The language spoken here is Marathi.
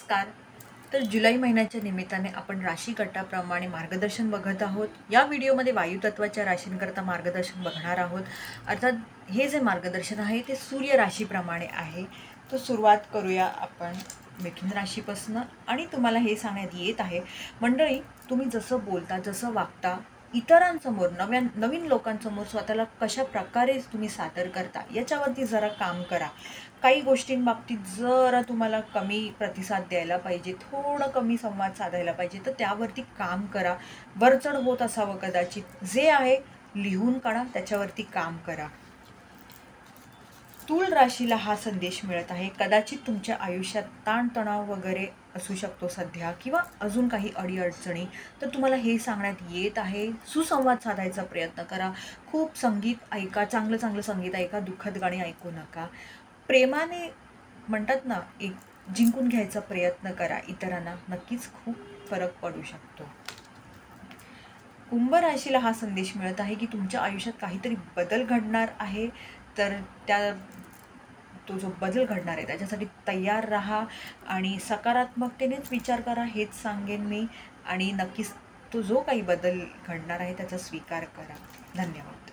नमस्कार। तर जुलै महिन्याच्या निमित्ताने आपण राशी गटाप्रमाणे मार्गदर्शन बघत आहोत। या व्हिडिओमध्ये वायू तत्वाच्या राशींकरता मार्गदर्शन बघणार आहोत। अर्थात हे जे मार्गदर्शन आहे ते सूर्य राशीप्रमाणे आहे। तर सुरुवात करूया आपण मिथुन राशीपासून। आणि तुम्हाला हे सांगण्यात येत आहे मंडळी, तुम्ही जसं बोलता, जसं वागता, इतरांसमोर नवीन लोकांसमोर स्वतःला कशा प्रकारे तुम्ही सादर करता याच्यावरती जरा काम करा। काही गोष्टींबाबतीत जरा तुम्हाला कमी प्रतिसाद द्यायला पाहिजे, थोडं कमी संवाद साधायला पाहिजे, तर त्यावरती काम करा। वरचढ होत असावं कदाचित, जे आहे लिहून काढा, त्याच्यावरती काम करा। तूळ राशीला हा संदेश मिळत आहे, कदाचित तुमच्या आयुष्यात ताणतणाव वगैरे असू शकतो सध्या, किंवा अजून काही अडीअडचणी। तर तुम्हाला हे सांगण्यात येत आहे, सुसंवाद साधायचा प्रयत्न करा। खूप संगीत ऐका, चांगलं संगीत ऐका, दुःखद गाणी ऐकू नका। प्रेमाने म्हणतात ना, एक जिंकून घ्यायचा प्रयत्न करा इतरांना, नक्कीच खूप फरक पडू शकतो। कुंभ राशीला हा संदेश मिळत आहे की तुमच्या आयुष्यात काहीतरी बदल घडणार आहे, तर तो जो बदल घडणार आहे त्याच्यासाठी तयार राहा आणि सकारात्मकतेनेच विचार करा, हेच सांगेन मी। आणि नक्कीच तो जो काही बदल घडणार आहे त्याचा स्वीकार करा। धन्यवाद।